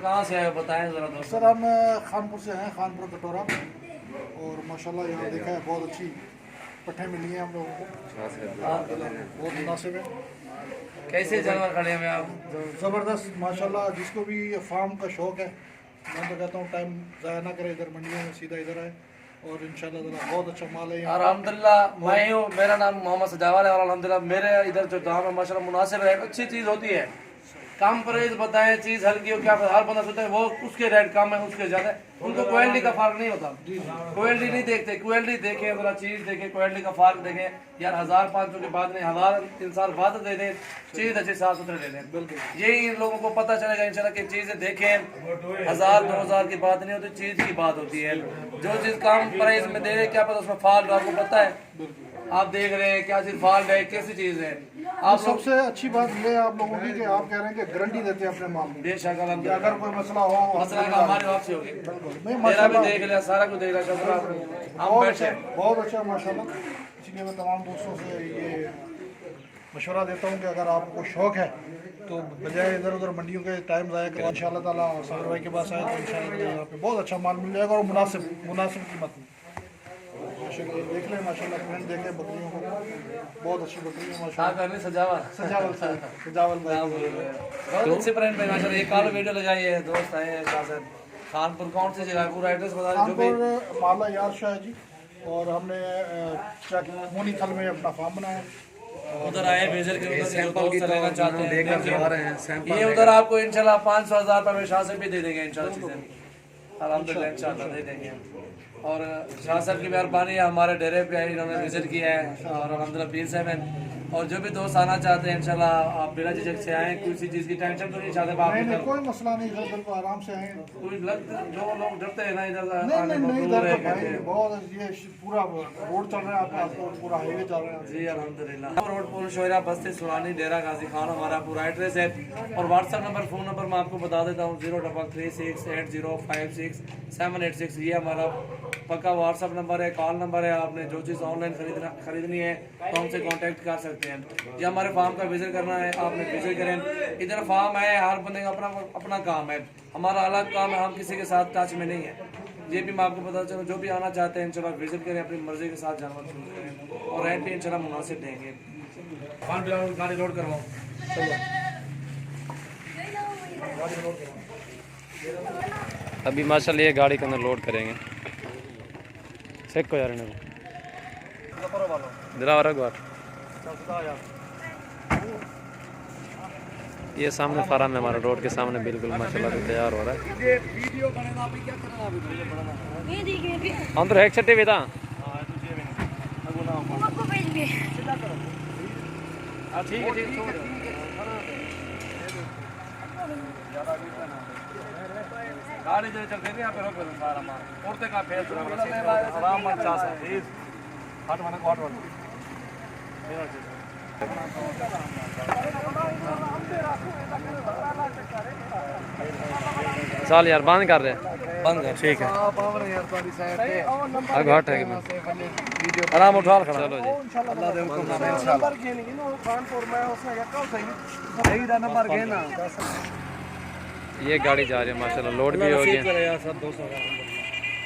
कहाँ से आए बताएं जरा दोस्त। सर हम खानपुर से हैं, खानपुर कटोरा, और माशाल्लाह यहाँ देखा है बहुत अच्छी पट्टे मिली हैं हम लोगों को, बहुत मुनासिब है। कैसे जानवर खड़े हुए आप? ज़बरदस्त माशाल्लाह। जिसको भी फार्म का शौक़ है, मैं तो कहता हूँ टाइम ज़ाया ना करे, इधर मंडियों में सीधा इधर आए, और इंशाल्लाह बहुत अच्छा माल है यहाँ। अल्हम्दुलिल्लाह मैं ही हूँ, मेरा नाम मोहम्मद सजावाल है, और अल्हम्दुलिल्लाह मेरे इधर जो दाम है माशाल्लाह मुनासिब रेट, अच्छी चीज़ होती है। कम प्राइस बताएं, चीज़ हल्की हो, क्या हर बंदा सोचता है वो उसके रेट कम है उसके ज़्यादा, उनको क्वालिटी का फर्क नहीं होता। क्वालिटी नहीं देखते, क्वालिटी देखें, जरा चीज़ देखें, क्वालिटी का फर्क देखें यार। 1500 के बाद नहीं, 1000 इंसान बाद दे दें, चीज़ अच्छी साफ सुथरे दे दें। बिल्कुल यही इन लोगों को पता चलेगा इंशाल्लाह कि चीज़ें देखें, 1000-2000 की बात नहीं होती, चीज़ की बात होती है। जो चीज़ कम प्राइस में दे रहे क्या पता उसमें फॉल्ट आपको पता है, आप देख रहे हैं क्या चीज़ फॉल्ट है, कैसी चीज़ है। आप सबसे अच्छी बात ये आप लोगों की कि आप कह रहे हैं कि गारंटी देते हैं अपने माल में, बेशक अगर कोई मसला हो, मसला का हमारे वापसी होगी। नहीं मेरा भी माशाल्लाह देख लिया, सारा कुछ देख लिया, शुक्र हम बैठे। बहुत अच्छा माशाल्लाह। इसलिए मैं तमाम दोस्तों से ये मशवरा देता हूँ कि अगर आपको शौक़ है तो बजाय इधर उधर मंडियों के टाइम ज़ाया करें, इंशाल्लाह ताला सदर भाई के पास आए तो इंशाल्लाह यहाँ पे बहुत अच्छा माल मिल जाएगा, और मुनासिब कीमत में। देख लें माशाल्लाह, प्रिंट देखें बकरियों को, बहुत अच्छी बकरी है माशाल्लाह। सजावल बहुत अच्छे प्रिंट में माशाल्लाह। एक कल वीडियो लगाई है, दोस्त आए हैं खानपुर, कौन सी जगह पूरा एड्रेस बता दीजिए। खानपुर माला यार शाह जी, और हमने मोनी थल में अपना फार्म बनाया, उधर आए विजिट के उधर सैंपल की लेना चाहते हैं, लेकर जा रहे हैं सैंपल। ये उधर आपको इंशाल्लाह 500-1000 रुपये में शाह से भी दे देंगे इंशाल्लाह, चीज़ें अल्हम्दुलिल्लाह इंशाल्लाह दे देंगे। और शाह साहब की मेहरबानी है, हमारे डेरे पे आई, इन्होंने विजिट किया है, और अल्हम्दुलिल्लाह पीर साहब हैं। और जो भी दोस्त आना चाहते हैं इंशाल्लाह आप बिना झिझक से आएँ, किसी चीज़ की टेंशन तो नहीं चाहते आप? नहीं कोई मसला नहीं सर, बिल्कुल आराम से आए। कोई जो लोग डरते हैं ना इधर नहीं इधर तो भाई बहुत ये पूरा रोड चल रहा है, आपका पूरा हाईवे चल रहा है जी अल्हम्दुलिल्लाह। रोड पुल शोरा बस्ती सुरानी डेरा गाजी खान हमारा पूरा एड्रेस है, और व्हाट्सएप नंबर फ़ोन नंबर मैं आपको बता देता हूँ 033680568786। ये हमारा पक्का व्हाट्सएप नंबर है, कॉल नंबर है। आपने जो चीज़ ऑनलाइन खरीदनी है तो हमसे कांटेक्ट कर सकते हैं, या हमारे फार्म का विजिट करना है आपने विजिट करें। इधर फार्म है, हर बंदे का अपना काम है, हमारा अलग काम है, हम किसी के साथ टच में नहीं है। ये भी मैं आपको पता चलो, जो भी आना चाहते हैं इंशाल्लाह विजिट करें, अपनी मर्जी के साथ जानवर चूज करें, और रेंट भी इंशाल्लाह मुनासिब देंगे। गाड़ी लोड करवाओ, अभी माशाल्लाह ये गाड़ी के अंदर लोड करेंगे। चेक को यार ये सामने फार्म है हमारा, रोड के सामने बिल्कुल माशाल्लाह तैयार हो रहा है। अंदर एक छट्टे भी था ठीक है गाड़ी जो चलते हैं यहाँ पे रोक दो सारा माल उड़ते का फेस आराम मन चाह है हट वाला हट वाला चल यार बंद कर रहे, बंद कर, ठीक है। घाट है आराम उठा खड़ा, चलो जी अल्लाह दे हुक्म से इंशाल्लाह। ये गाड़ी जा रही है माशाल्लाह, लोड भी हो गया। सब दोस्तों